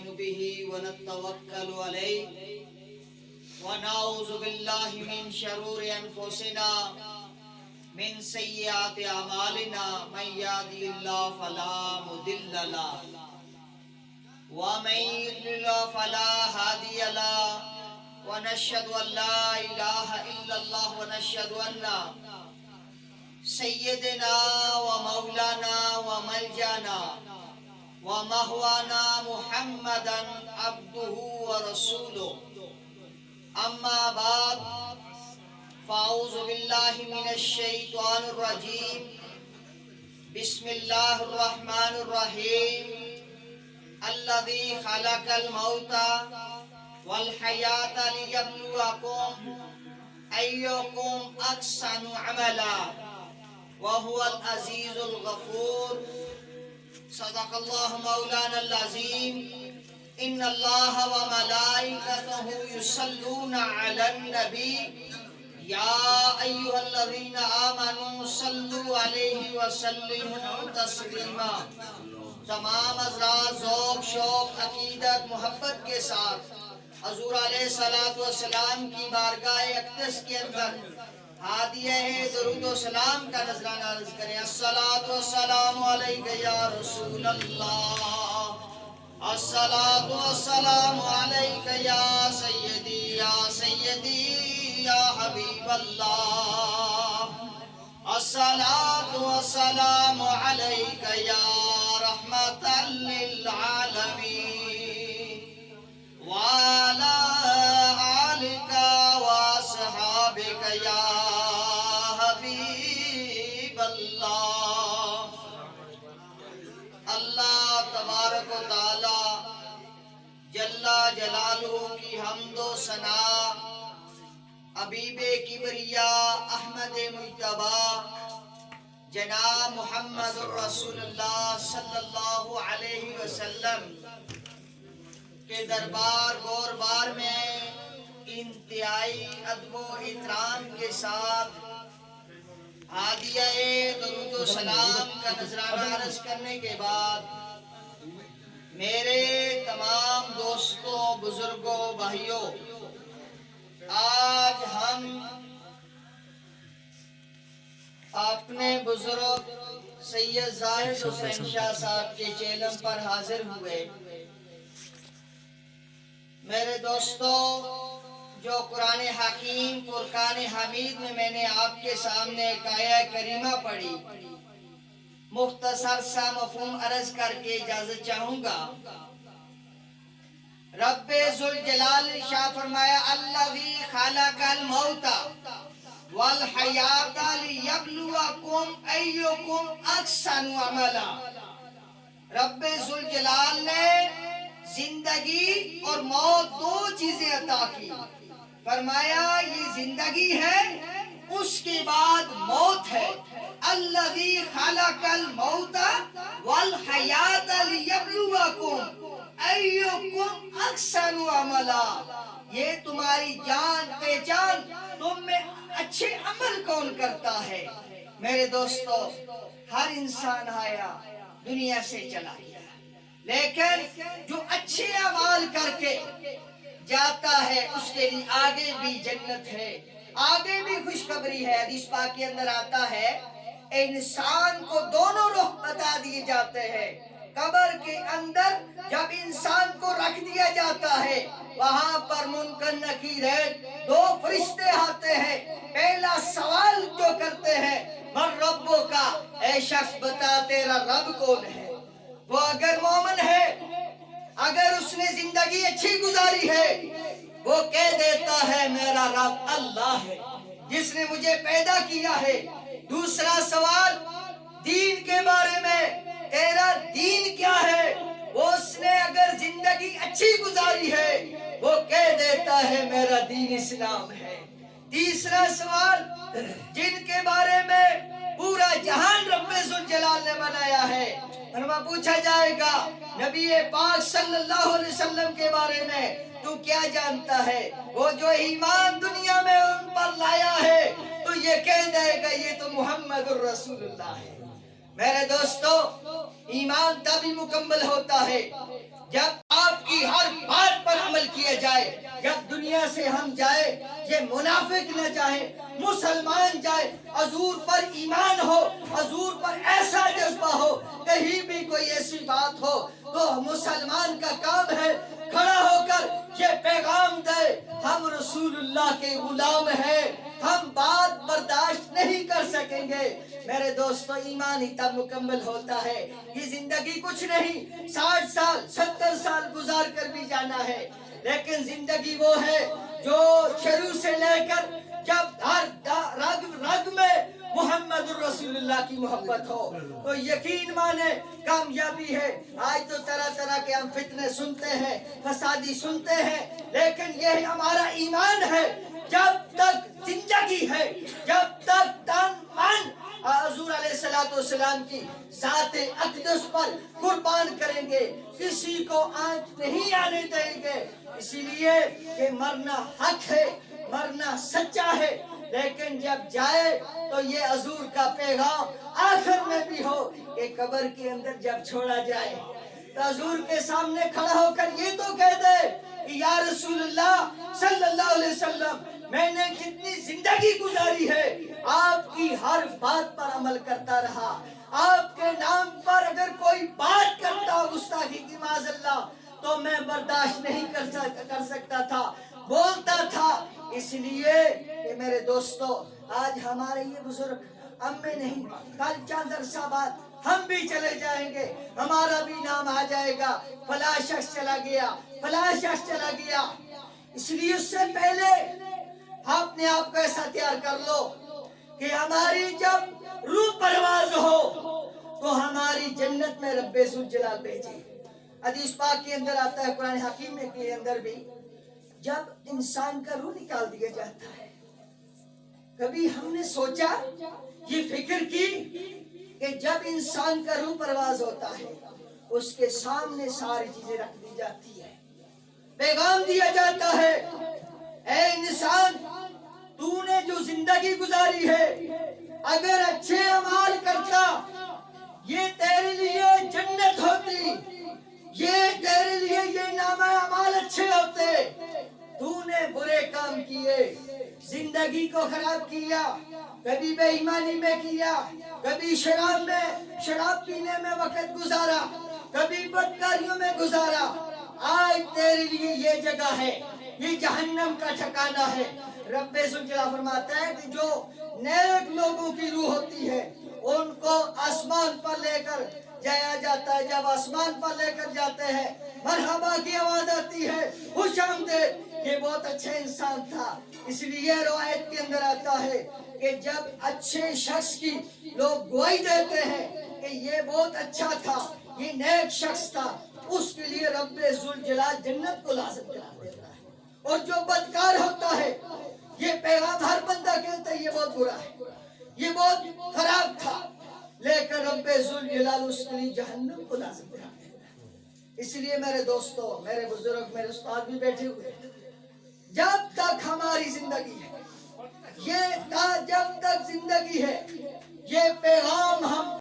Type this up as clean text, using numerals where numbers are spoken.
نؤمن به ونتوكل عليه ونعوذ بالله من شرور أنفسنا من سيئات أعمالنا من يهده الله فلا مضل له ومن يضلل فلا هادي له ونشهد أن لا إله إلا الله ونشهد أن سيدنا ومولانا وملجانا ومهوانا محمدا عبده ورسوله أما بعد فأعوذ بالله من الشيطان الرجيم بسم الله الرحمن الرحيم الذي خلق الموت والحياة ليبلوكم أيكم أحسن عملا وهو العزيز الغفور صدق الله مولانا العظيم إن الله وملائكته يصلون على النبي يا أيها الذين آمنوا صلوا عليه وسلموا تسلیما۔ تمام حضرات ذوق شوق عقیدت محبت کے ساتھ حضور علیہ السلام کی بارگاہ اقدس کے اندر ہادیہ درود و سلام کا نذرانہ عرض کریں۔ الصلاۃ والسلام علیک یا رسول اللہ، الصلاۃ والسلام علیک یا سیدی یا حبیب اللہ، الصلاۃ والسلام علیک یا رحمۃ للعالمین وعلی آلک واصحابک یا حبیب اللہ۔ اللہ تبارک و تعالی جل جلالہ کی حمد و ثنا حبیب کبریاء احمد مجتبی جناب محمد رسول اللہ صلی اللہ علیہ وسلم کے دربار گوربار میں انتہائی ادب و احترام کے ساتھ ہادیہ درود و سلام کا نذرانہ عرض کرنے کے بعد میرے تمام دوستوں بزرگوں بھائیوں، آج ہم اپنے بزرگ سید زاہد حسین شاہ صاحب کے چیلم پر حاضر ہوئے۔ میرے دوستوں، جو قرآن حکیم فرقان حمید میں نے آپ کے سامنے ایک آیہ کریمہ پڑھی، مختصر سا مفہوم عرض کر کے اجازت چاہوں گا۔ رب ذوالجلال شاہ فرمایا الذی خلق الموت والحیات لیبلوکم ایکم احسن عملا۔ رب ذوالجلال نے زندگی اور موت دو چیزیں عطا کی، فرمایا یہ زندگی ہے، اس کے بعد موت ہے۔ الذی خلق الموت والحیات لیبلوکم ایکم احسن عملا۔ یہ تمہاری جان پہچان، تم میں اچھے عمل کون کرتا ہے۔ میرے دوستو، ہر انسان آیا دنیا سے چلا گیا، لیکن جو اچھے اعمال کر کے جاتا ہے اس کے لیے آگے بھی جنت ہے، آگے بھی خوشخبری ہے۔ حدیث پاک کے اندر آتا ہے انسان کو دونوں رخ بتا دیے جاتے ہیں۔ قبر کے اندر جب انسان کو رکھ دیا جاتا ہے، وہاں پر منکر نکیر ہے، دو فرشتے آتے ہیں، پہلا سوال جو کرتے ہیں من ربو کا، اے شخص بتا تیرا رب کون ہے۔ وہ اگر مومن ہے، اگر اس نے زندگی اچھی گزاری ہے، وہ کہہ دیتا ہے میرا رب اللہ ہے جس نے مجھے پیدا کیا ہے۔ دوسرا سوال دین کے بارے میں، تیرا دین کیا ہے؟ وہ اس نے اگر زندگی اچھی گزاری ہے، وہ کہہ دیتا ہے میرا دین اسلام ہے۔ تیسرا سوال جن کے بارے میں پورا جہان رب ذوالجلال نے بنایا ہے، فرمایا پوچھا جائے گا نبی پاک صلی اللہ علیہ وسلم کے بارے میں تو کیا جانتا ہے؟ وہ جو ایمان دنیا میں ان پر لایا ہے تو یہ کہہ دے گا یہ تو محمد الرسول اللہ ہے۔ میرے دوستو، ایمان تبھی مکمل ہوتا ہے جب آپ کی کی ہر بات پر عمل کیا جائے. جب دنیا سے ہم جائے یہ منافق نہ چاہے, مسلمان جائے, حضور پر ایمان ہو, حضور پر ایسا جذبہ ہو, کہیں بھی کوئی ایسی بات ہو تو مسلمان کا کام ہے کھڑا ہو کر یہ پیغام دے ہم رسول اللہ کے غلام ہیں, ہم بات برداشت نہیں کر سکیں گے. میرے دوستو, ایمان ہی تب مکمل ہوتا ہے. یہ زندگی کچھ نہیں, 60 سال 70 سال گزار کر بھی جانا ہے, لیکن زندگی وہ ہے جو شروع سے لے کر جب ہر رگ میں محمد رسول اللہ کی محبت ہو تو یقین مانے کامیابی ہے. آج تو طرح طرح کے ہم فتنے سنتے ہیں, فسادی سنتے ہیں, لیکن یہ ہمارا ایمان ہے. جب تک زندگی ہے, جب تک تن من حضور علیہ السلام کی ذات اقدس پر قربان کریں گے, کسی کو آنچ نہیں آنے دیں گے. اسی لیے کہ مرنا حق ہے, مرنا سچا ہے, لیکن جب جائے تو یہ حضور کا پیغام آخر میں بھی ہو کہ قبر کے اندر جب چھوڑا جائے تو حضور کے سامنے کھڑا ہو کر یہ تو کہہ دے کہ یا رسول اللہ صلی اللہ علیہ وسلم, میں نے جتنی زندگی گزاری ہے آپ کی ہر بات پر عمل کرتا رہا, آپ کے نام پر اگر کوئی بات کرتا گستاخی کی معاذ اللہ تو میں برداشت نہیں کر سکتا تھا, بولتا تھا. اس لیے کہ میرے دوستو, آج ہمارے یہ بزرگ ہم میں نہیں, کل چند عرصہ بعد ہم بھی چلے جائیں گے, ہمارا بھی نام آ جائے گا فلاں شخص چلا گیا, فلاں شخص چلا گیا. اس لیے اس سے پہلے اپنے آپ کو ایسا تیار کر لو کہ ہماری جب روح پرواز ہو تو ہماری جنت میں رب ذوالجلال بھیجے. حدیث پاک کے اندر آتا ہے, قرآن حکیم کے اندر بھی, جب انسان کا روح نکال دیا جاتا ہے, کبھی ہم نے سوچا, یہ فکر کی کہ جب انسان کا روح پرواز ہوتا ہے اس کے سامنے ساری چیزیں رکھ دی جاتی ہے, پیغام دیا جاتا ہے, اے انسان تو نے جو زندگی گزاری ہے اگر اچھے اعمال کرتا یہ تیرے لیے جنت ہوتی, یہ تیرے لیے یہ نامہ اعمال اچھے ہوتے. تو نے برے کام کیے, زندگی کو خراب کیا, کبھی بے ایمانی میں کیا, کبھی شراب پینے میں وقت گزارا, کبھی بدکاریوں میں گزارا. آج تیرے لیے یہ جگہ ہے, یہ جہنم کا ٹھکانہ ہے. رب ذوالجلال فرماتا ہے کہ جو نیک لوگوں کی روح ہوتی ہے ان کو آسمان پر لے کر جایا جاتا ہے. جب آسمان پر لے کر جاتے ہیں مرحبا کی آواز آتی ہے, خوش آمدید, یہ بہت اچھا انسان تھا. اس لیے روایت کے اندر آتا ہے کہ جب اچھے شخص کی لوگ گواہی دیتے ہیں کہ یہ بہت اچھا تھا, یہ نیک شخص تھا, اس کے لیے رب ذوالجلال جنت کو لازم کرا دیتا ہے. اور جو بدکار ہوتا ہے یہ پیغام ہر بندہ کہتا ہے یہ بہت برا ہے, یہ بہت خراب تھا, لیکن رب ذوالجلال اس کے لیے جہنم کو لازم کرا دیتا ہے. اس لیے میرے دوستو, میرے بزرگ, میرے استاد بھی بیٹھے ہوئے, جب تک ہماری زندگی ہے, جب تک زندگی ہے, یہ پیغام ہم